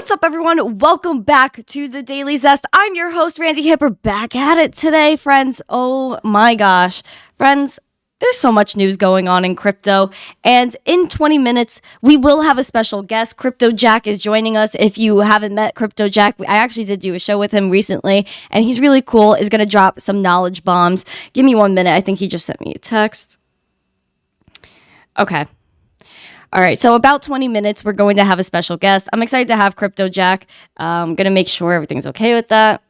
What's up, everyone? Welcome back to the Daily Zest. I'm your host, Randi Hipper, back at it today, friends. Oh my gosh. Friends, there's so much news going on in crypto, and in 20 minutes, we will have a special guest. Crypto Jack is joining us. If you haven't met Crypto Jack, I actually did do a show with him recently, and he's really cool. Is going to drop some knowledge bombs. Give me 1 minute. I think he just sent me a text. Okay. All right, so about 20 minutes, we're going to have a special guest. I'm excited to have Crypto Jack. I'm going to make sure everything's okay with that.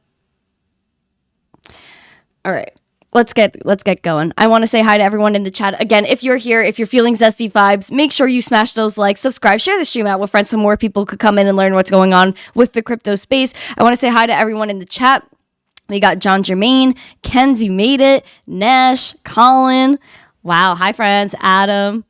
All right, let's get going. I want to say hi to everyone in the chat. Again, if you're here, if you're feeling zesty vibes, make sure you smash those likes, subscribe, share the stream out with friends so more people could come in and learn what's going on with the crypto space. I want to say hi to everyone in the chat. We got John Jermaine, Kenzie made it, Nash, Colin. Wow, hi friends, Adam.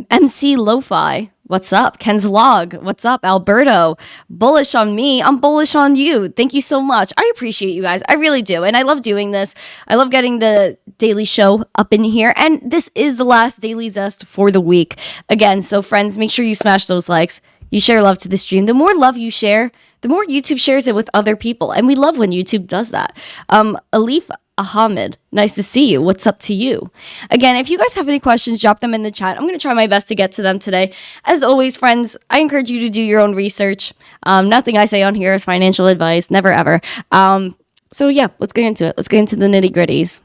MC Lo-Fi, what's up? Ken's Log, what's up? Alberto, bullish on me, I'm bullish on you. Thank you so much. I appreciate you guys. I really do. And I love doing this. I love getting the daily show up in here. And this is the last Daily Zest for the week. Again, so friends, make sure you smash those likes. You share love to the stream. The more love you share, the more YouTube shares it with other people. And we love when YouTube does that. Alif Ahmed, nice to see you. What's up to you? Again, if you guys have any questions, drop them in the chat. I'm going to try my best to get to them today. As always, friends, I encourage you to do your own research. Nothing I say on here is financial advice. Never, ever. So yeah, let's get into it. Let's get into the nitty gritties.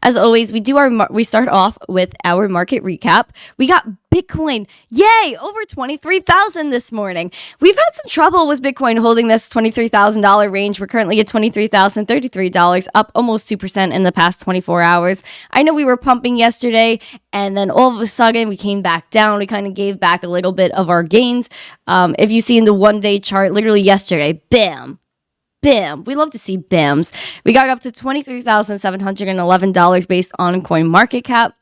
As always, we start off with our market recap. We got Bitcoin, yay, over 23,000 this morning. We've had some trouble with Bitcoin holding this $23,000 range. We're currently at $23,033, up almost 2% in the past 24 hours. I know we were pumping yesterday, and then all of a sudden we came back down. We kind of gave back a little bit of our gains. If you see in the one-day chart, literally yesterday, bam. Bam. We love to see BAMs. We got up to $23,711 based on coin market cap.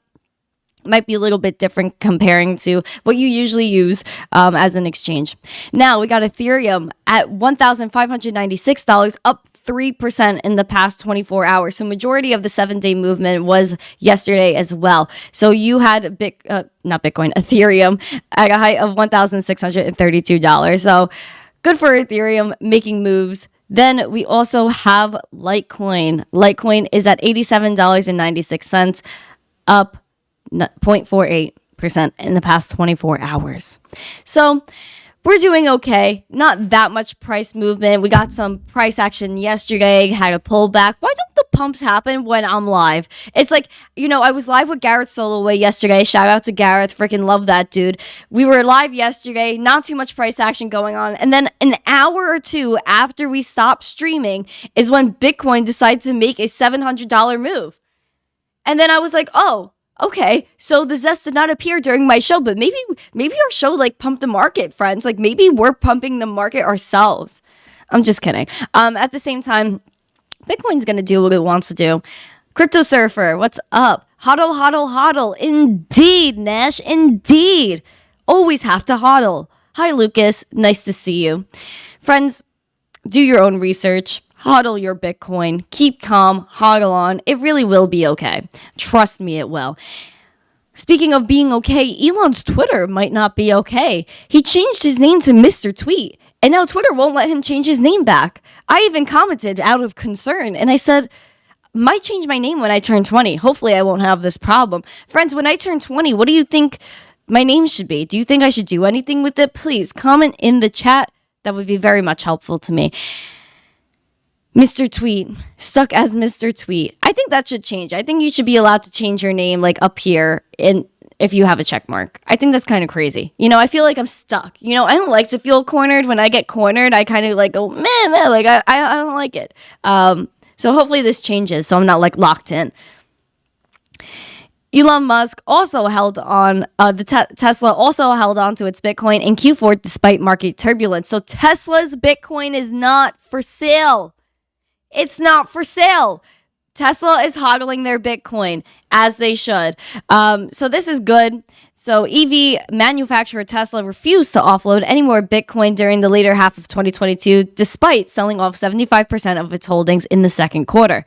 Might be a little bit different comparing to what you usually use as an exchange. Now we got Ethereum at $1,596, up 3% in the past 24 hours. So majority of the 7-day movement was yesterday as well. So you had Ethereum at a height of $1,632. So good for Ethereum making moves. Then we also have Litecoin. Litecoin is at $87.96, up 0.48% in the past 24 hours. So we're doing okay. Not that much price movement. We got some price action yesterday, had a pullback. Why don't the pumps happen when I'm live? It's like, I was live with Gareth Soloway yesterday. Shout out to Gareth. Freaking love that dude. We were live yesterday. Not too much price action going on. And then an hour or two after we stopped streaming is when Bitcoin decided to make a $700 move. And then I was like, oh, okay, so the Zest did not appear during my show, but maybe our show pumped the market, friends. Maybe we're pumping the market ourselves. I'm just kidding. At the same time, Bitcoin's gonna do what it wants to do. Crypto Surfer, what's up? Hodl, hodl, hodl. Indeed, Nash, indeed. Always have to hodl. Hi, Lucas. Nice to see you. Friends, do your own research. Hodl your Bitcoin. Keep calm. Hodl on. It really will be okay. Trust me, it will. Speaking of being okay, Elon's Twitter might not be okay. He changed his name to Mr. Tweet, and now Twitter won't let him change his name back. I even commented out of concern, and I said, might change my name when I turn 20. Hopefully I won't have this problem. Friends, when I turn 20, what do you think my name should be? Do you think I should do anything with it? Please comment in the chat. That would be very much helpful to me. Mr. Tweet, stuck as Mr. Tweet. I think that should change. I think you should be allowed to change your name up here if you have a check mark. I think that's kind of crazy. I feel like I'm stuck. I don't like to feel cornered. When I get cornered, I kind of go, man, I don't like it. So hopefully this changes so I'm not locked in. Elon Musk also held on, Tesla also held on to its Bitcoin in Q4 despite market turbulence. So Tesla's Bitcoin is not for sale. It's not for sale. Tesla is hodling their Bitcoin, as they should. So this is good. So EV manufacturer Tesla refused to offload any more Bitcoin during the later half of 2022, despite selling off 75% of its holdings in the second quarter.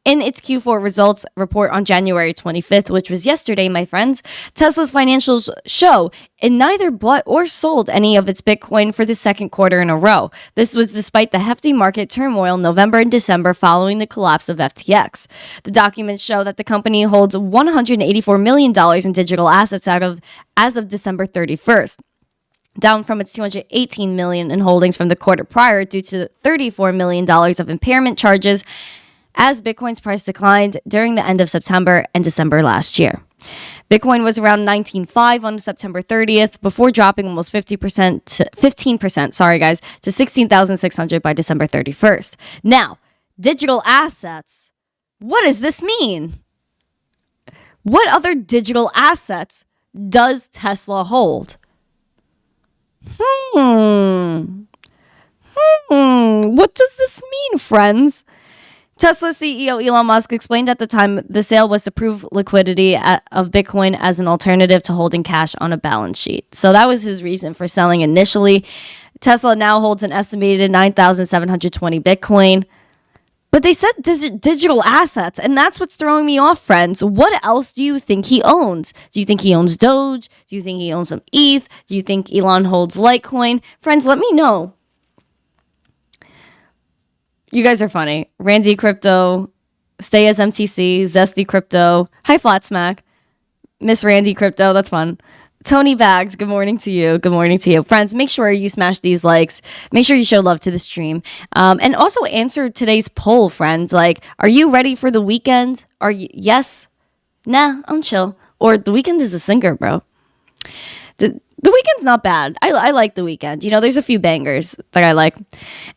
In its Q4 results report on January 25th, which was yesterday, my friends, Tesla's financials show it neither bought or sold any of its Bitcoin for the second quarter in a row. This was despite the hefty market turmoil in November and December following the collapse of FTX. The documents show that the company holds $184 million in digital assets as of December 31st. Down from its $218 million in holdings from the quarter prior due to $34 million of impairment charges as Bitcoin's price declined during the end of September and December last year. Bitcoin was around 19.5 on September 30th before dropping almost 15%, to 16,600 by December 31st. Now, digital assets. What does this mean? What other digital assets does Tesla hold? What does this mean, friends? Tesla CEO Elon Musk explained at the time the sale was to prove liquidity of Bitcoin as an alternative to holding cash on a balance sheet. So that was his reason for selling initially. Tesla now holds an estimated 9,720 Bitcoin. But they said digital assets, and that's what's throwing me off, friends. What else do you think he owns? Do you think he owns Doge? Do you think he owns some ETH? Do you think Elon holds Litecoin? Friends, let me know. You guys are funny. Randi Crypto, Stay as MTC, Zesty Crypto. Hi, Flat Smack. Miss Randi Crypto, that's fun. Tony Bags, good morning to you. Good morning to you. Friends, make sure you smash these likes. Make sure you show love to the stream. And also answer today's poll, friends. Like, are you ready for the weekend? Are you? Yes? Nah, I'm chill. Or the weekend is a sinker, bro. The weekend's not bad. I like the weekend. You know, there's a few bangers that I like.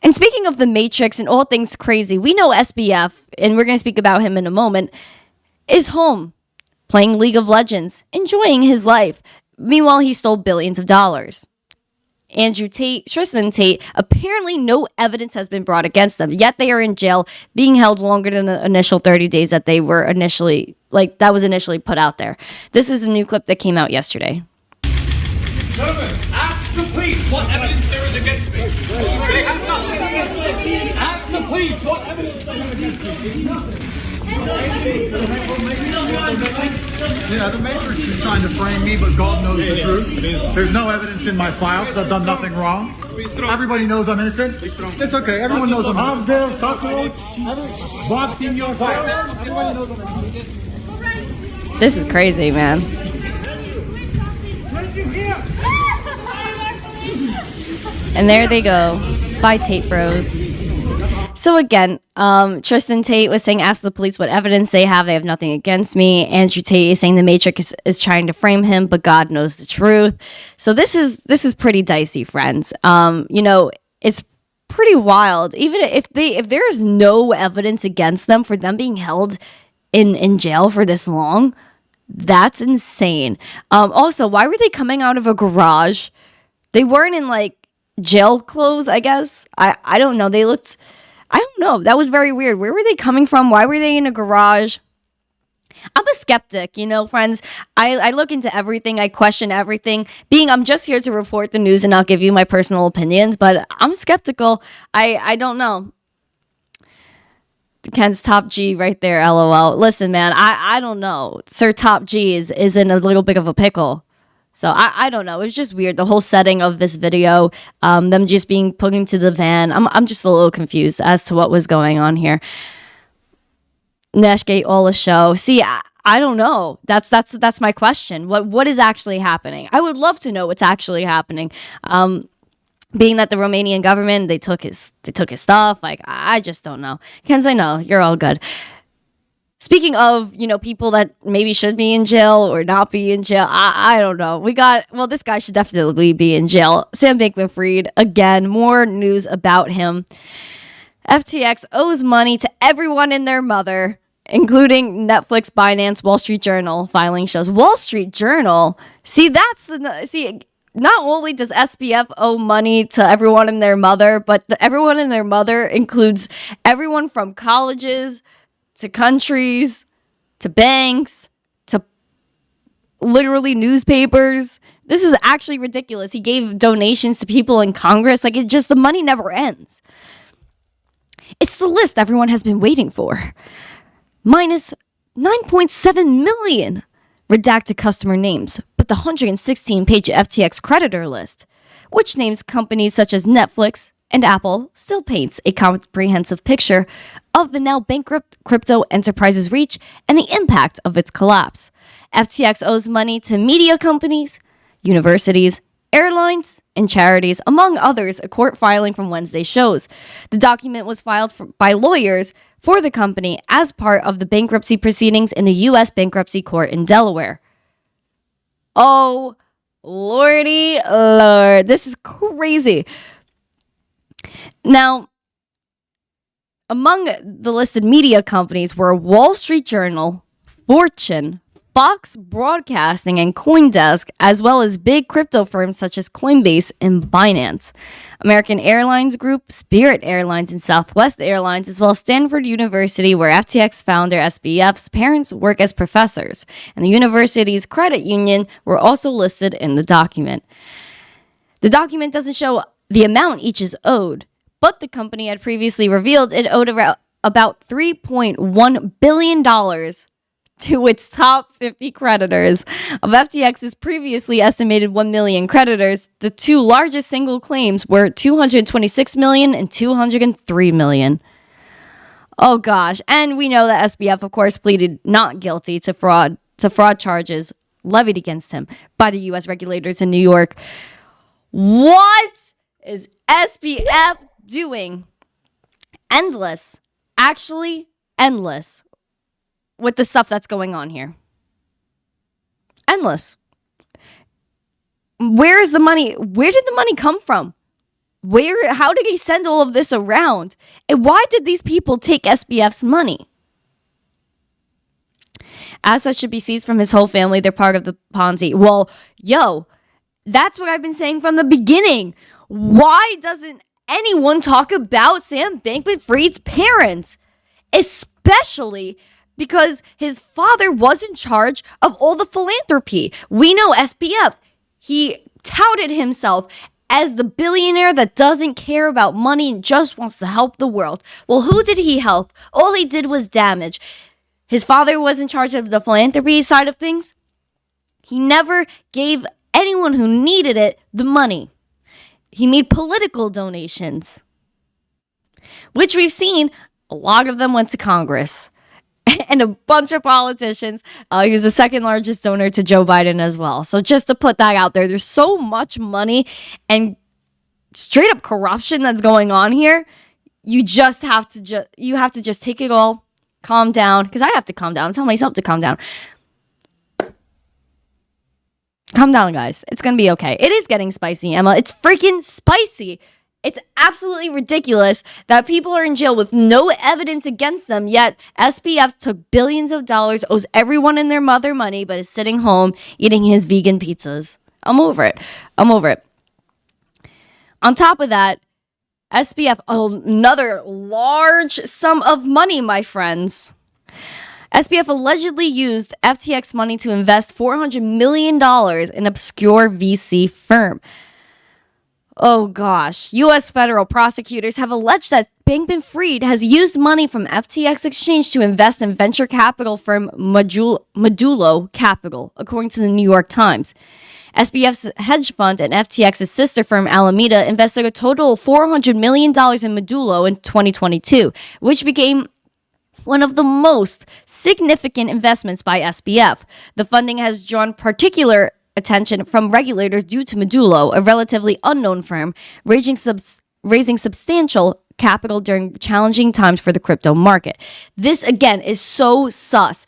And speaking of the Matrix and all things crazy, we know SBF, and we're going to speak about him in a moment, is home playing League of Legends, enjoying his life. Meanwhile, he stole billions of dollars. Andrew Tate, Tristan Tate, apparently no evidence has been brought against them, yet they are in jail, being held longer than the initial 30 days that they were initially, that was initially put out there. This is a new clip that came out yesterday. Gentlemen, ask the police what evidence there is against me. They have nothing. Ask the police what evidence they have against me. Yeah, the Matrix is trying to frame me, but God knows the truth. There's no evidence in my file because I've done nothing wrong. Everybody knows I'm innocent. It's okay. Everyone knows I'm innocent. Boxing yourself. Everybody knows I'm innocent. This is crazy, man. And there they go. Bye, Tate Bros. So again, Tristan Tate was saying, ask the police what evidence they have. They have nothing against me. Andrew Tate is saying the Matrix is trying to frame him, but God knows the truth. So this is pretty dicey, friends. You know, it's pretty wild. Even if there's no evidence against them for them being held in jail for this long, that's insane. Also, why were they coming out of a garage? They weren't in jail clothes, I guess. I don't know. They looked, I don't know. That was very weird. Where were they coming from? Why were they in a garage? I'm a skeptic, you know, friends. I look into everything. I question everything. I'm just here to report the news and not give you my personal opinions, but I'm skeptical. I don't know. Ken's Top G right there, LOL. Listen, man, I don't know. Sir Top G is in a little bit of a pickle. So I don't know. It was just weird. The whole setting of this video, them just being put into the van. I'm just a little confused as to what was going on here. Nashgate all a show. See, I don't know. That's my question. What is actually happening? I would love to know what's actually happening. Being that the Romanian government, they took his stuff. I just don't know. Ken's, I know you're all good. Speaking of, you know, people that maybe should be in jail or not be in jail, I don't know. This guy should definitely be in jail. Sam Bankman-Fried, again, more news about him. FTX owes money to everyone and their mother, including Netflix, Binance, Wall Street Journal, filing shows. Wall Street Journal? Not only does SBF owe money to everyone and their mother, but everyone and their mother includes everyone from colleges to countries, to banks, to literally newspapers. This is actually ridiculous. He gave donations to people in Congress. The money never ends. It's the list everyone has been waiting for. minus 9.7 million redacted customer names, but the 116-page FTX creditor list, which names companies such as Netflix and Apple, still paints a comprehensive picture of the now bankrupt crypto enterprise's reach and the impact of its collapse. FTX owes money to media companies, universities, airlines, and charities, among others, a court filing from Wednesday shows. The document was filed by lawyers for the company as part of the bankruptcy proceedings in the U.S. Bankruptcy Court in Delaware. Oh, lordy lord. This is crazy. Now, among the listed media companies were Wall Street Journal, Fortune, Fox Broadcasting, and CoinDesk, as well as big crypto firms such as Coinbase and Binance. American Airlines Group, Spirit Airlines, and Southwest Airlines, as well as Stanford University, where FTX founder SBF's parents work as professors, and the university's credit union were also listed in the document. The document doesn't show the amount each is owed, but the company had previously revealed it owed about $3.1 billion to its top 50 creditors. Of FTX's previously estimated 1 million creditors, the two largest single claims were $226 million and $203 million. Oh gosh, and we know that SBF, of course, pleaded not guilty to fraud charges levied against him by the U.S. regulators in New York. What is SBF doing? Endless. Actually, endless. With the stuff that's going on here. Endless. Where is the money? Where did the money come from? How did he send all of this around? And why did these people take SBF's money? Assets should be seized from his whole family. They're part of the Ponzi. Well, that's what I've been saying from the beginning. Why doesn't anyone talk about Sam Bankman-Fried's parents? Especially because his father was in charge of all the philanthropy. We know SBF. He touted himself as the billionaire that doesn't care about money and just wants to help the world. Well, who did he help? All he did was damage. His father was in charge of the philanthropy side of things. He never gave anyone who needed it the money. He made political donations, which we've seen a lot of them went to Congress. And a bunch of politicians. He was the second largest donor to Joe Biden as well. So just to put that out there, there's so much money and straight up corruption that's going on here. You just have to just take it all, calm down. Because I have to calm down. I'm telling myself to calm down. Calm down, guys. It's going to be okay. It is getting spicy, Emma. It's freaking spicy. It's absolutely ridiculous that people are in jail with no evidence against them, yet SBF took billions of dollars, owes everyone and their mother money, but is sitting home eating his vegan pizzas. I'm over it. On top of that, SBF, another large sum of money, my friends. SBF allegedly used FTX money to invest $400 million in obscure VC firm. Oh gosh, U.S. federal prosecutors have alleged that Bankman-Fried has used money from FTX Exchange to invest in venture capital firm Modulo Capital, according to the New York Times. SBF's hedge fund and FTX's sister firm Alameda invested a total of $400 million in Modulo in 2022, which became one of the most significant investments by SBF. The funding has drawn particular attention from regulators due to Modulo, a relatively unknown firm, raising substantial capital during challenging times for the crypto market. This, again, is so sus.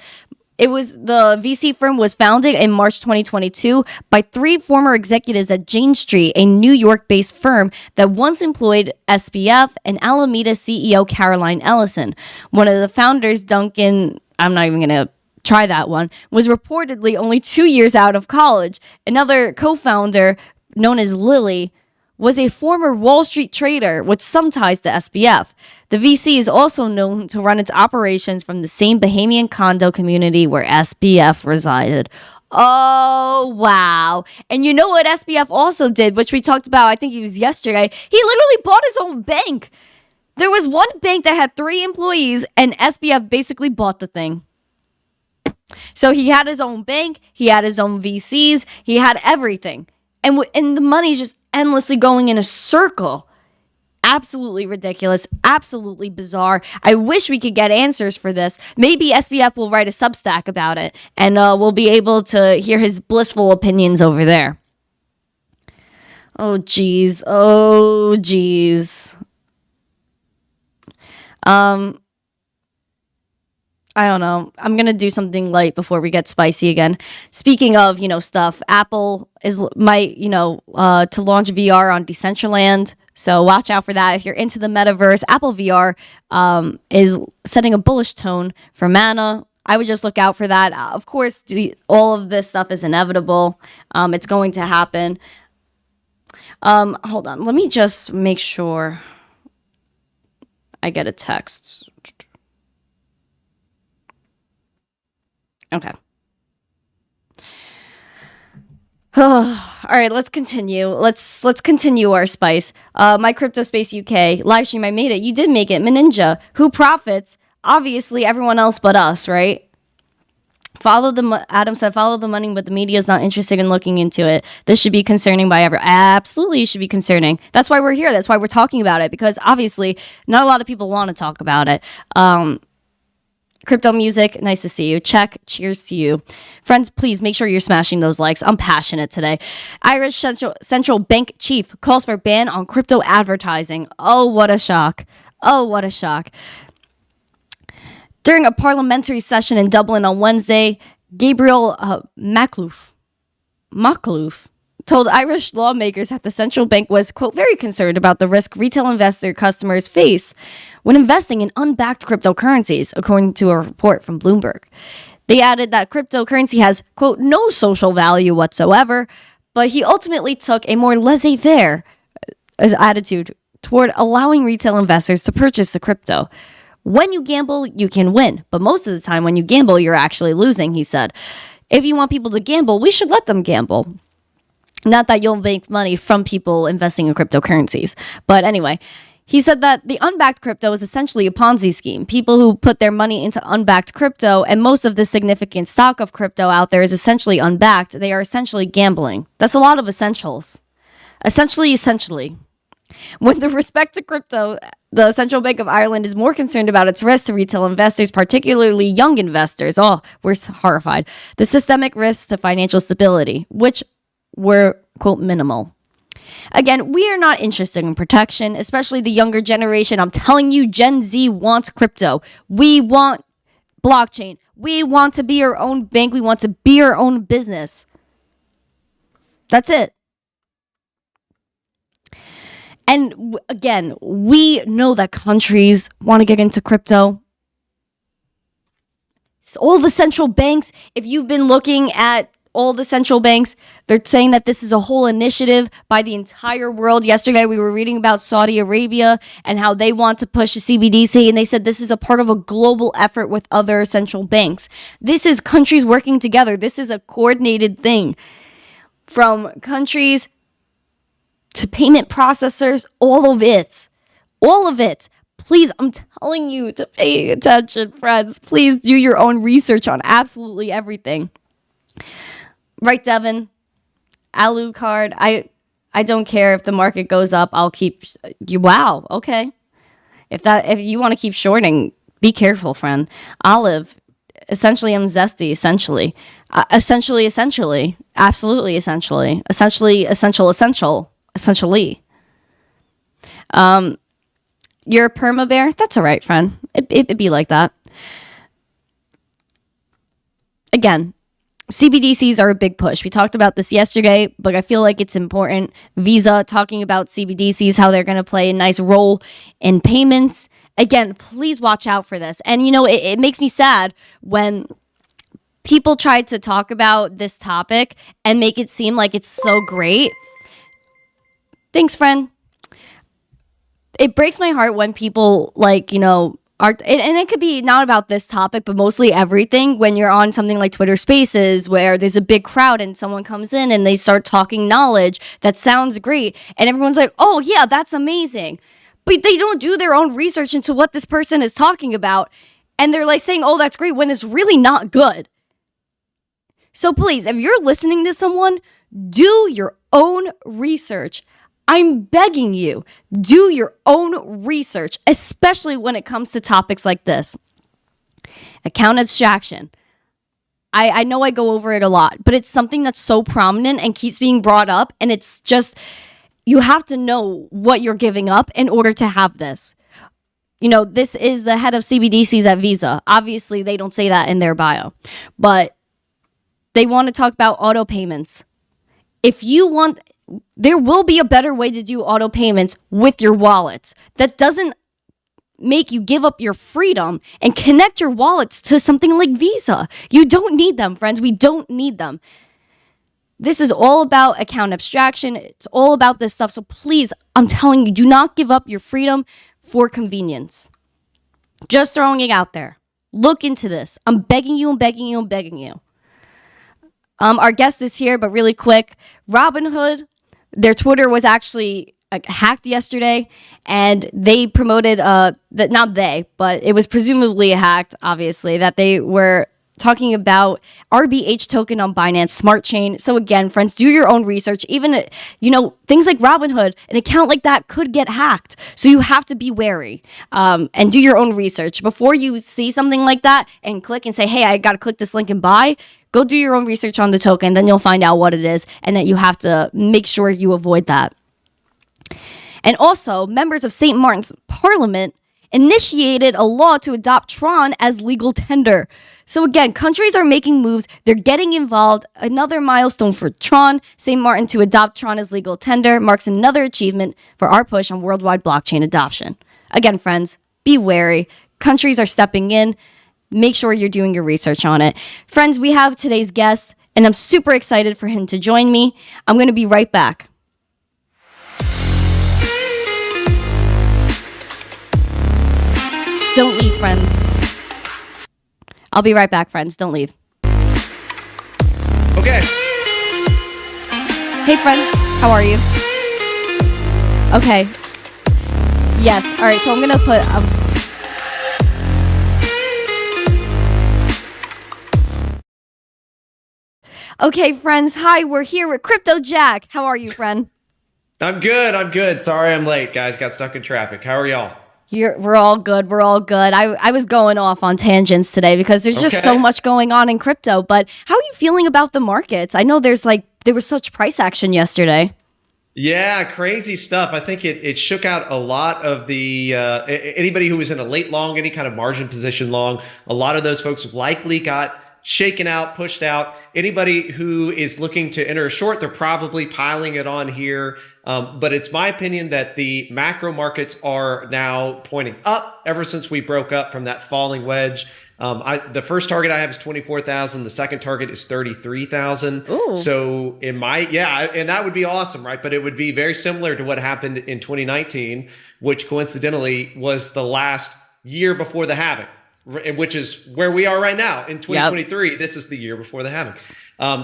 The VC firm was founded in March 2022 by three former executives at Jane Street, a New York-based firm that once employed SBF and Alameda CEO Caroline Ellison. One of the founders, Duncan, I'm not even going to try that one, was reportedly only 2 years out of college. Another co-founder, known as Lily, was a former Wall Street trader with some ties to SBF. The VC is also known to run its operations from the same Bahamian condo community where SBF resided. Oh, wow. And you know what SBF also did, which we talked about, I think it was yesterday? He literally bought his own bank. There was one bank that had 3 employees, and SBF basically bought the thing. So he had his own bank, he had his own VCs, he had everything. And the money's just endlessly going in a circle. Absolutely ridiculous, absolutely bizarre. I wish we could get answers for this. Maybe SBF will write a Substack about it, and we'll be able to hear his blissful opinions over there. Oh, geez. Oh, geez. I don't know. I'm going to do something light before we get spicy again. Speaking of, stuff, Apple might, to launch VR on Decentraland. So watch out for that. If you're into the metaverse, Apple VR is setting a bullish tone for Mana. I would just look out for that. Of course, all of this stuff is inevitable. It's going to happen. Hold on. Let me just make sure I get a text. Okay. All right, let's continue. Let's continue our spice. My Crypto Space UK live stream. I made it. You did make it. Meninja. Who profits? Obviously, everyone else but us, right? Adam said, follow the money, but the media is not interested in looking into it. This should be concerning by everyone. Absolutely, it should be concerning. That's why we're here. That's why we're talking about it, because obviously not a lot of people want to talk about it. Crypto music, nice to see you. Check, cheers to you. Friends, please make sure you're smashing those likes. I'm passionate today. Irish Central Bank chief calls for ban on crypto advertising. Oh, what a shock. Oh, what a shock. During a parliamentary session in Dublin on Wednesday, Gabriel Makhlouf told Irish lawmakers that the central bank was, quote, very concerned about the risk retail investor customers face when investing in unbacked cryptocurrencies, according to a report from Bloomberg. They added that cryptocurrency has, quote, no social value whatsoever, but he ultimately took a more laissez-faire attitude toward allowing retail investors to purchase the crypto. When you gamble, you can win, but most of the time when you gamble, you're actually losing, he said. If you want people to gamble, we should let them gamble. Not that you'll make money from people investing in cryptocurrencies. But anyway, he said that the unbacked crypto is essentially a Ponzi scheme. People who put their money into unbacked crypto, and most of the significant stock of crypto out there is essentially unbacked. They are essentially gambling. That's a lot of essentials. Essentially. With respect to crypto, the Central Bank of Ireland is more concerned about its risk to retail investors, particularly young investors. Oh, we're horrified. The systemic risks to financial stability, which were, quote, minimal. Again, we are not interested in protection, especially the younger generation. I'm telling you, Gen Z wants crypto. We want blockchain. We want to be our own bank. We want to be our own business. That's it. And again, we know that countries want to get into crypto. So all the central banks, if you've been looking at all the central banks, they're saying that this is a whole initiative by the entire world. Yesterday, we were reading about Saudi Arabia and how they want to push a CBDC, and they said this is a part of a global effort with other central banks. This is countries working together. This is a coordinated thing. From countries to payment processors, all of it. All of it. Please, I'm telling you to pay attention, friends. Please do your own research on absolutely everything. Right, Devin? Alucard, I don't care if the market goes up. I'll keep you. Wow, okay. If you want to keep shorting, be careful, friend. Olive, essentially, I'm zesty. Essentially, absolutely, essentially, essentially. You're a perma bear. That's all right, friend. It'd be like that. Again. CBDCs are a big push. We talked about this yesterday, but I feel like it's important. Visa talking about CBDCs, how they're going to play a nice role in payments. Again, please watch out for this. And, it makes me sad when people try to talk about this topic and make it seem like it's so great. Thanks, friend. It breaks my heart when people, and it could be not about this topic, but mostly everything. When you're on something like Twitter Spaces, where there's a big crowd and someone comes in and they start talking knowledge that sounds great, and everyone's like, "Oh yeah, that's amazing," but they don't do their own research into what this person is talking about. And they're like saying, oh, that's great, when it's really not good. So please, if you're listening to someone, do your own research. I'm begging you, do your own research, especially when it comes to topics like this. Account abstraction. I know I go over it a lot, but it's something that's so prominent and keeps being brought up. And it's just, you have to know what you're giving up in order to have this. You know, this is the head of CBDCs at Visa. Obviously, they don't say that in their bio, but they want to talk about auto payments. If you want, there will be a better way to do auto payments with your wallets that doesn't make you give up your freedom and connect your wallets to something like Visa. You don't need them, friends. We don't need them. This is all about account abstraction. It's all about this stuff. So please, I'm telling you, do not give up your freedom for convenience. Just throwing it out there. Look into this. I'm begging you, I'm begging you, I'm begging you. Our guest is here, but really quick. Robinhood, their Twitter was actually hacked yesterday, and they promoted that, not they, but it was presumably hacked, obviously, that they were talking about RBH token on Binance Smart Chain. So again, friends, do your own research. Even, you know, things like Robinhood, an account like that could get hacked. So you have to be wary and do your own research. Before you see something like that and click and say, hey, I got to click this link and buy, go do your own research on the token. Then you'll find out what it is and that you have to make sure you avoid that. And also, members of St. Maarten's Parliament initiated a law to adopt TRON as legal tender. So again, countries are making moves. They're getting involved. Another milestone for TRON. St. Maarten to adopt TRON as legal tender marks another achievement for our push on worldwide blockchain adoption. Again, friends, be wary. Countries are stepping in. Make sure you're doing your research on it. Friends, we have today's guest, and I'm super excited for him to join me. I'm going to be right back. Don't leave, friends. I'll be right back, friends. Don't leave. Okay. Hey, friend. How are you? Okay. Yes. All right. So I'm going to put... Okay, friends. Hi. We're here with Crypto Jack. How are you, friend? I'm good. I'm good. Sorry I'm late, guys. Got stuck in traffic. How are y'all? We're all good. We're all good. I was going off on tangents today because there's just so much going on in crypto. But how are you feeling about the markets? I know there was such price action yesterday. Yeah, crazy stuff. I think it shook out a lot of the anybody who was in a late long, any kind of margin position long. A lot of those folks likely got shaken out, pushed out. Anybody who is looking to enter a short, they're probably piling it on here. But it's my opinion that the macro markets are now pointing up ever since we broke up from that falling wedge. The first target I have is 24,000. The second target is 33,000. So and that would be awesome, right? But it would be very similar to what happened in 2019, which coincidentally was the last year before the halving, which is where we are right now in 2023. Yep. This is the year before the halving.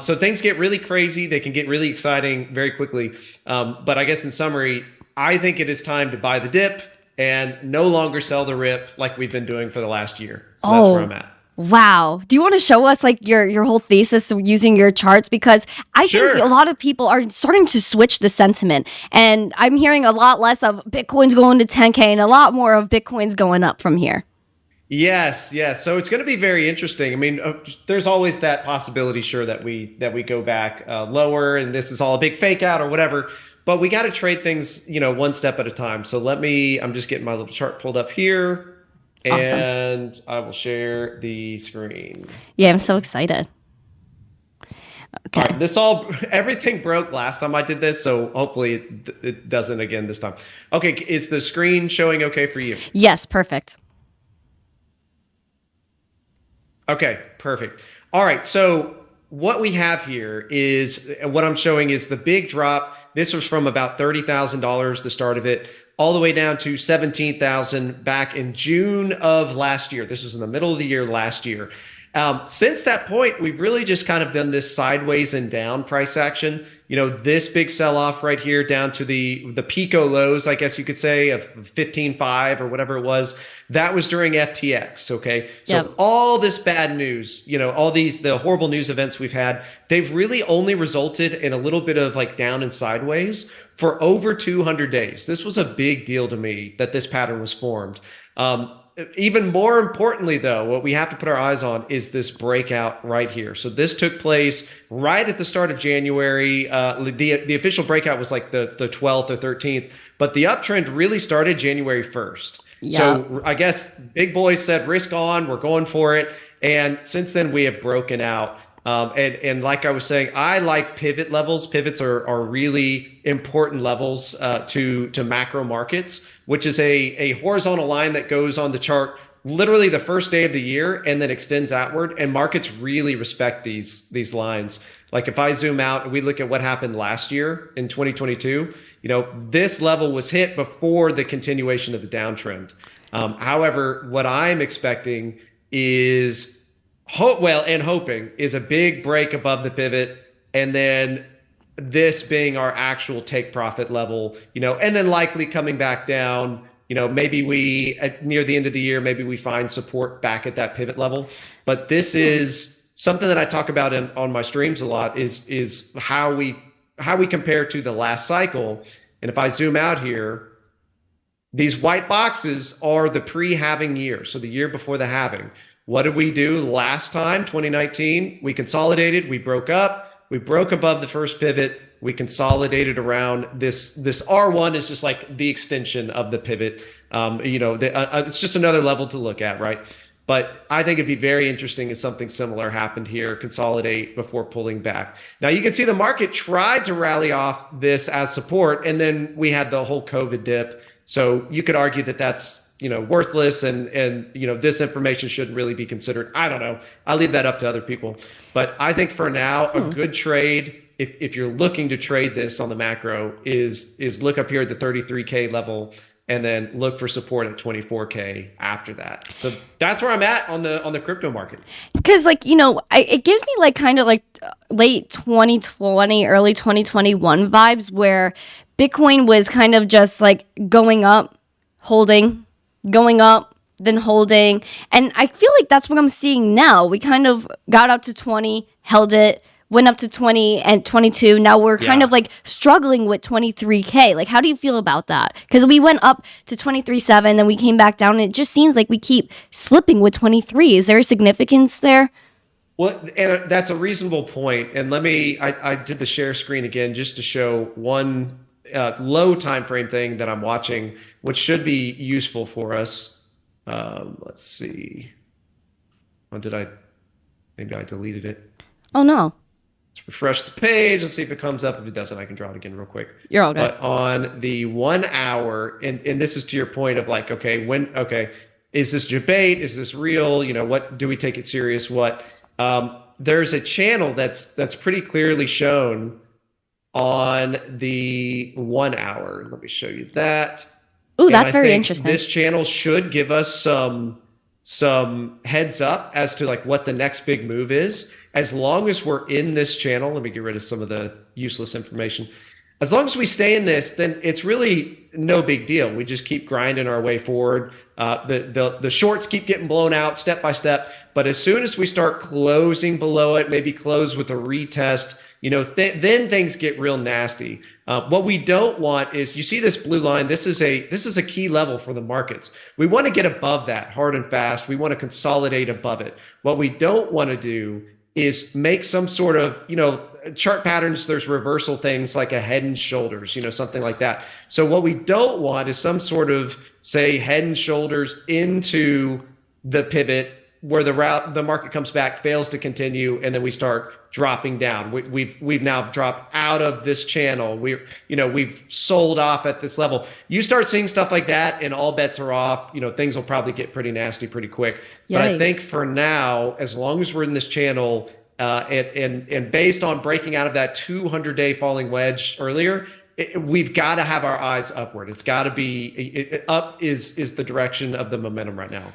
So things get really crazy. They can get really exciting very quickly. But I guess in summary, I think it is time to buy the dip and no longer sell the rip like we've been doing for the last year. So that's where I'm at. Wow. Do you want to show us like your whole thesis using your charts? Because I think a lot of people are starting to switch the sentiment. And I'm hearing a lot less of Bitcoin's going to 10K and a lot more of Bitcoin's going up from here. Yes. So it's going to be very interesting. I mean, there's always that possibility, sure, that we go back lower and this is all a big fake out or whatever. But we got to trade things, one step at a time. So I'm just getting my little chart pulled up here. Awesome. And I will share the screen. Yeah, I'm so excited. Okay. All right, everything broke last time I did this, so hopefully it doesn't again this time. Okay, is the screen showing okay for you? Yes, perfect. Okay, perfect. All right, so what we have here is what I'm showing is the big drop. This was from about $30,000, the start of it, all the way down to $17,000 back in June of last year. This was in the middle of the year last year. Since that point, we've really just kind of done this sideways and down price action. This big sell-off right here down to the Pico lows, I guess you could say, of 15.5 or whatever it was. That was during FTX, okay? So all this bad news, all the horrible news events we've had, they've really only resulted in a little bit of like down and sideways for over 200 days. This was a big deal to me that this pattern was formed. Even more importantly, though, what we have to put our eyes on is this breakout right here. So this took place right at the start of January. The official breakout was like the 12th or 13th, but the uptrend really started January 1st. Yeah. So I guess big boys said, risk on, we're going for it. And since then we have broken out. And like I was saying, I like pivot levels. Pivots are really important levels to macro markets, which is a horizontal line that goes on the chart literally the first day of the year and then extends outward. And markets really respect these lines. Like if I zoom out and we look at what happened last year in 2022, this level was hit before the continuation of the downtrend. However, what I'm expecting is hoping is a big break above the pivot, and then this being our actual take profit level, and then likely coming back down. Maybe we near the end of the year, maybe we find support back at that pivot level. But this is something that I talk about on my streams a lot is how we compare to the last cycle. And if I zoom out here, these white boxes are the pre-halving year, so the year before the halving. What did we do last time, 2019? We consolidated, we broke up, we broke above the first pivot, we consolidated around this R1 is just like the extension of the pivot. It's just another level to look at, right? But I think it'd be very interesting if something similar happened here, consolidate before pulling back. Now you can see the market tried to rally off this as support, and then we had the whole COVID dip. So you could argue that that's worthless and this information shouldn't really be considered. I don't know. I'll leave that up to other people. But I think for now, a good trade, if you're looking to trade this on the macro, is look up here at the 33K level and then look for support at 24K after that. So that's where I'm at on the crypto markets. Because it gives me like kind of like late 2020, early 2021 vibes where Bitcoin was kind of just like going up, holding, going up, then holding. And I feel like that's what I'm seeing now. We kind of got up to 20, held it, went up to 20 and 22. Now we're kind of like struggling with 23K. Like, how do you feel about that? Because we went up to 23.7, then we came back down, and it just seems like we keep slipping with 23. Is there a significance there? Well, and that's a reasonable point. And I did the share screen again just to show one low time frame thing that I'm watching, which should be useful for us. Let's see. Maybe I deleted it. Oh no. Let's refresh the page. Let's see if it comes up. If it doesn't, I can draw it again real quick. You're all good. But on the 1 hour, and this is to your point of like, okay, is this debate? Is this real? What do we take it serious? What? There's a channel that's pretty clearly shown on the 1 hour. Let me show you that. Oh, that's very interesting. This channel should give us some heads up as to like what the next big move is. As long as we're in this channel, let me get rid of some of the useless information. As long as we stay in this, then it's really no big deal. We just keep grinding our way forward. The shorts keep getting blown out step by step. But as soon as we start closing below it, maybe close with a retest, then things get real nasty. What we don't want is, you see this blue line. This is a key level for the markets. We want to get above that hard and fast. We want to consolidate above it. What we don't want to do is make some sort of, chart patterns. There's reversal things like a head and shoulders, something like that. So what we don't want is some sort of, say, head and shoulders into the pivot where the market comes back, fails to continue, and then we start dropping down. We've now dropped out of this channel. We've sold off at this level. You start seeing stuff like that, and all bets are off. Things will probably get pretty nasty pretty quick. Yikes. But I think for now, as long as we're in this channel, and based on breaking out of that 200-day falling wedge earlier, we've got to have our eyes upward. It's got to be up is the direction of the momentum right now.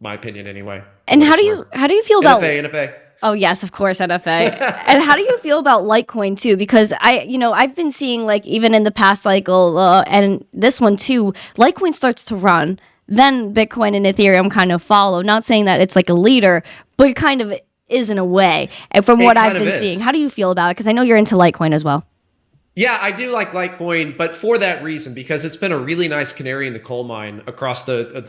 my opinion anyway. And how do you feel about NFA? Oh yes, of course, NFA. And how do you feel about Litecoin too? Because I've been seeing like even in the past cycle and this one too, Litecoin starts to run, then Bitcoin and Ethereum kind of follow. Not saying that it's like a leader, but it kind of is in a way. And from what I've been seeing, how do you feel about it? Because I know you're into Litecoin as well. Yeah, I do like Litecoin, but for that reason, because it's been a really nice canary in the coal mine across the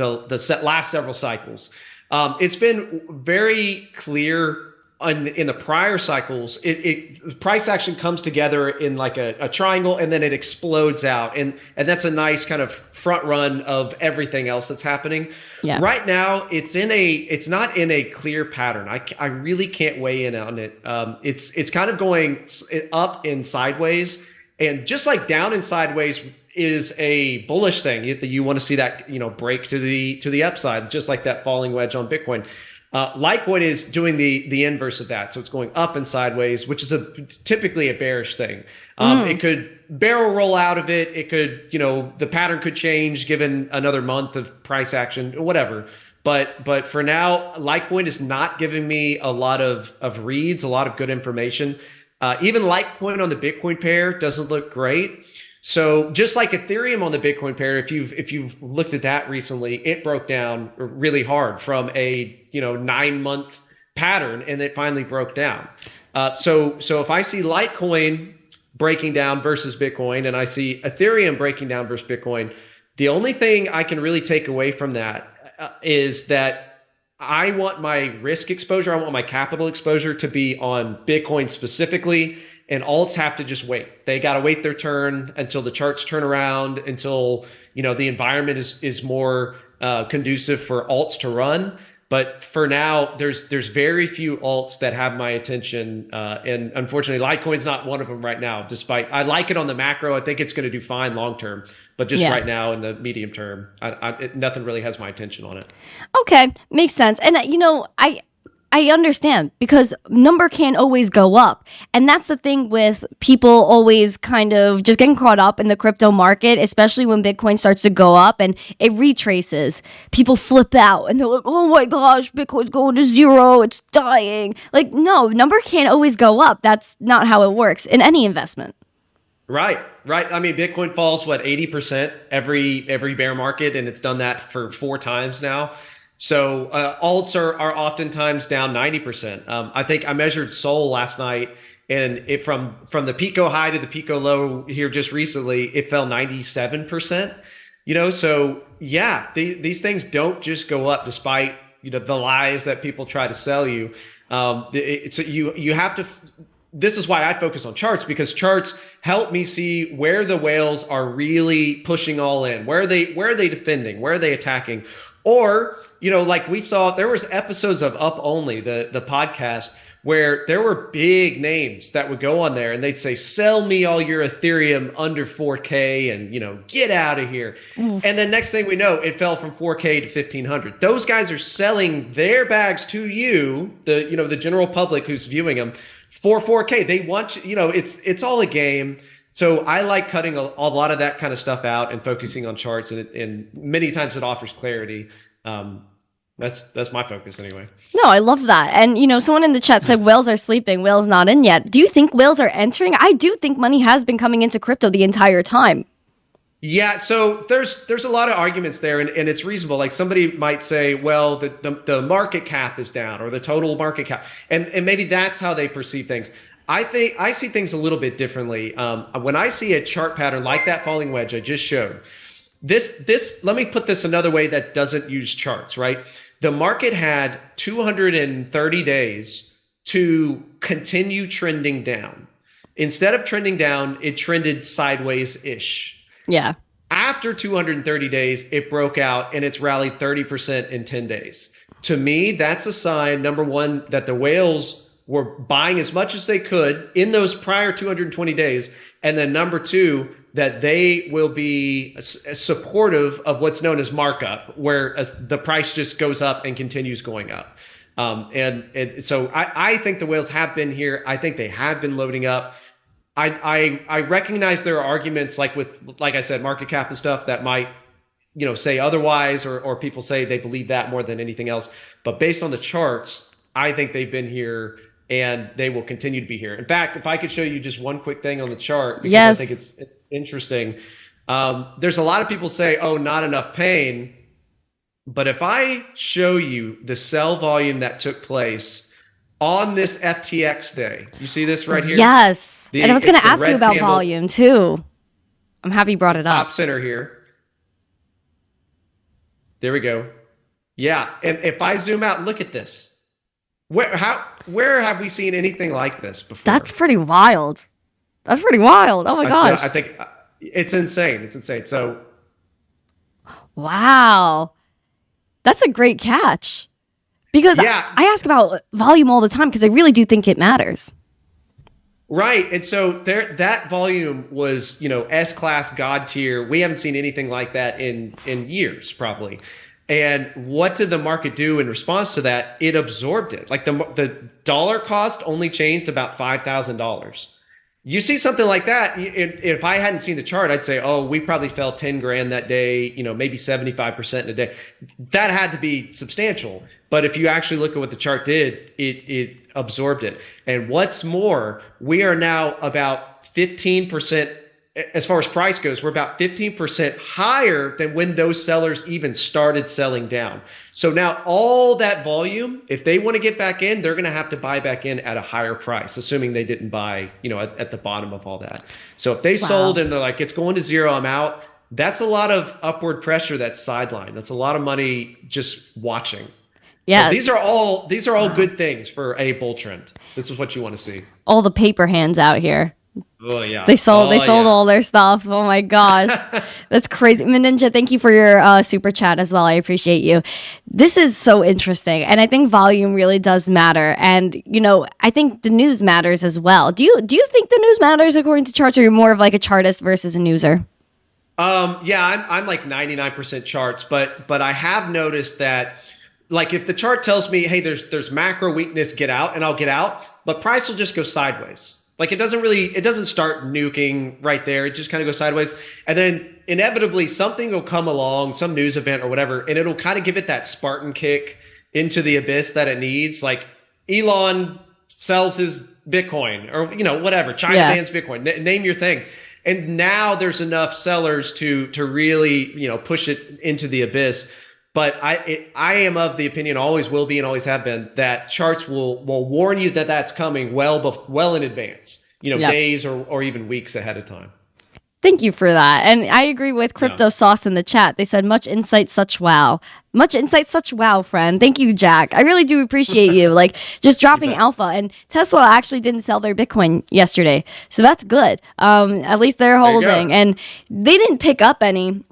last several cycles. It's been very clear in the prior cycles. Price action comes together in like a triangle, and then it explodes out, and that's a nice kind of front run of everything else that's happening. Yeah. Right now, it's not in a clear pattern. I really can't weigh in on it. It's kind of going up and sideways. And just like down and sideways is a bullish thing, you want to see that break to the upside, just like that falling wedge on Bitcoin. Litecoin is doing the inverse of that, so it's going up and sideways, which is typically a bearish thing. It could barrel roll out of it. It could the pattern could change given another month of price action or whatever. But for now, Litecoin is not giving me a lot of reads, a lot of good information. Even Litecoin on the Bitcoin pair doesn't look great. So just like Ethereum on the Bitcoin pair, if you've looked at that recently, it broke down really hard from a 9-month pattern, and it finally broke down. So if I see Litecoin breaking down versus Bitcoin, and I see Ethereum breaking down versus Bitcoin, the only thing I can really take away from that is that I want my risk exposure, I want my capital exposure to be on Bitcoin specifically, and alts have to just wait. They got to wait their turn until the charts turn around, until the environment is more conducive for alts to run. But for now, there's very few alts that have my attention, and unfortunately, Litecoin's not one of them right now. Despite I like it on the macro, I think it's going to do fine long term. But just right now in the medium term, nothing really has my attention on it. Okay, makes sense. And I understand, because number can't always go up. And that's the thing with people always kind of just getting caught up in the crypto market, especially when Bitcoin starts to go up and it retraces. People flip out and they're like, oh my gosh, Bitcoin's going to zero, it's dying. Like, no, number can't always go up. That's not how it works in any investment. Right. I mean, Bitcoin falls 80% every bear market, and it's done that for 4 times now. So alts are oftentimes down 90%. I think I measured Sol last night, and it from the Pico high to the Pico low here just recently, it fell 97%. So yeah, these things don't just go up despite the lies that people try to sell you. So you have to. This is why I focus on charts, because charts help me see where the whales are really pushing all in. Where are they defending? Where are they attacking? Or like we saw, there was episodes of Up Only, the podcast, where there were big names that would go on there and they'd say, sell me all your Ethereum under 4K and, get out of here. And then next thing we know, it fell from 4K to 1500. Those guys are selling their bags to you, the general public who's viewing them, for 4K. They want it's all a game. So I like cutting a lot of that kind of stuff out and focusing on charts, and many times it offers clarity. That's my focus anyway. No, I love that. And someone in the chat said whales are sleeping, whales not in yet. Do you think whales are entering? I do think money has been coming into crypto the entire time. Yeah, so there's a lot of arguments there, and it's reasonable. Like somebody might say, well, the market cap is down, or the total market cap, and maybe that's how they perceive things. I think I see things a little bit differently. When I see a chart pattern like that falling wedge I just showed, this let me put this another way that doesn't use charts, right? The market had 230 days to continue trending down. Instead of trending down, it trended sideways-ish. Yeah. After 230 days, it broke out and it's rallied 30% in 10 days. To me, that's a sign, number one, that the whales were buying as much as they could in those prior 220 days. And then number two, that they will be supportive of what's known as markup, where the price just goes up and continues going up. And so I think the whales have been here. I think they have been loading up. I recognize there are arguments like I said, market cap and stuff that might say otherwise, or people say they believe that more than anything else. But based on the charts, I think they've been here and they will continue to be here. In fact, if I could show you just one quick thing on the chart, because yes. I think it's interesting. There's a lot of people say, oh, not enough pain. But if I show you the sell volume that took place on this FTX day, you see this right here? Yes. And I was going to ask you about volume too. I'm happy you brought it up. Top center here. There we go. Yeah. And if I zoom out, look at this. Where have we seen anything like this before? That's pretty wild. That's pretty wild. Oh my gosh. I think it's insane. It's insane. So, wow. That's a great catch. Because I ask about volume all the time because I really do think it matters. Right. And so that volume was, S-class God tier. We haven't seen anything like that in years, probably. And what did the market do in response to that? It absorbed it. Like the dollar cost only changed about $5,000. You see something like that. If I hadn't seen the chart, I'd say, oh, we probably fell 10 grand that day, maybe 75% in a day. That had to be substantial. But if you actually look at what the chart did, it absorbed it. And what's more, we are now about 15%. As far as price goes, we're about 15% higher than when those sellers even started selling down. So now all that volume, if they want to get back in, they're going to have to buy back in at a higher price, assuming they didn't buy, at the bottom of all that. So if they sold and they're like, it's going to zero, I'm out. That's a lot of upward pressure that's sidelined. That's a lot of money just watching. Yeah. So these are all good things for a bull trend. This is what you want to see. All the paper hands out here. Oh yeah. They sold all their stuff. Oh my gosh. That's crazy. Ninja, thank you for your super chat as well. I appreciate you. This is so interesting. And I think volume really does matter. And, I think the news matters as well. Do you think the news matters according to charts, or you're more of like a chartist versus a newser? Yeah, I'm like 99% charts, but I have noticed that, like, if the chart tells me, hey, there's macro weakness, get out, and I'll get out, but price will just go sideways. Like it doesn't start nuking right there. It just kind of goes sideways. And then inevitably something will come along, some news event or whatever, and it'll kind of give it that Spartan kick into the abyss that it needs. Like Elon sells his Bitcoin or, whatever. China bans Bitcoin. Name your thing. And now there's enough sellers to really, push it into the abyss. But I am of the opinion, always will be and always have been, that charts will warn you that that's coming well in advance, days or even weeks ahead of time. Thank you for that. And I agree with Crypto Sauce in the chat. They said, much insight, such wow. Much insight, such wow, friend. Thank you, Jack. I really do appreciate you. Like, just dropping alpha. And Tesla actually didn't sell their Bitcoin yesterday. So that's good. At least they're holding. And they didn't pick up any.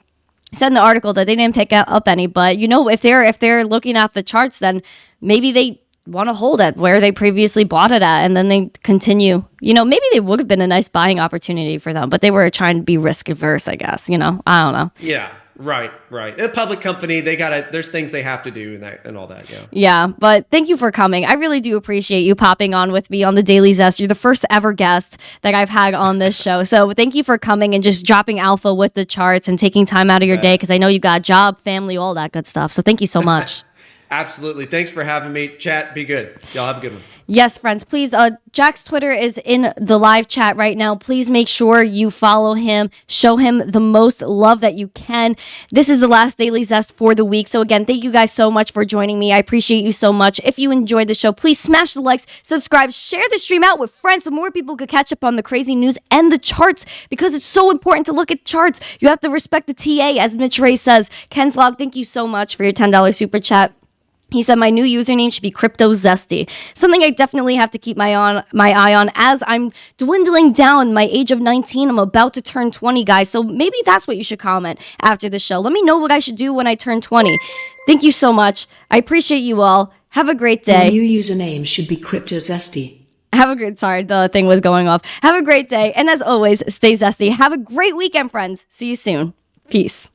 Said in the article that they didn't pick up any, but if they're looking at the charts, then maybe they want to hold it where they previously bought it at, and then they continue. Maybe they would have been a nice buying opportunity for them, but they were trying to be risk averse, I guess. I don't know. Yeah. Right. A public company, there's things they have to do and all that. Yeah. Yeah. But thank you for coming. I really do appreciate you popping on with me on the Daily Zest. You're the first ever guest that I've had on this show. So thank you for coming and just dropping alpha with the charts and taking time out of your day, because I know you got job, family, all that good stuff. So thank you so much. Absolutely. Thanks for having me. Chat, be good. Y'all have a good one. Yes, friends, please. Jack's Twitter is in the live chat right now. Please make sure you follow him. Show him the most love that you can. This is the last Daily Zest for the week. So again, thank you guys so much for joining me. I appreciate you so much. If you enjoyed the show, please smash the likes, subscribe, share the stream out with friends so more people could catch up on the crazy news and the charts, because it's so important to look at charts. You have to respect the TA, as Mitch Ray says. Ken's Log, thank you so much for your $10 super chat. He said, my new username should be Crypto Zesty. Something I definitely have to keep my eye on as I'm dwindling down. My age of 19, I'm about to turn 20, guys. So maybe that's what you should comment after the show. Let me know what I should do when I turn 20. Thank you so much. I appreciate you all. Have a great day. Your new username should be Crypto Zesty. Sorry, the thing was going off. Have a great day. And as always, stay zesty. Have a great weekend, friends. See you soon. Peace.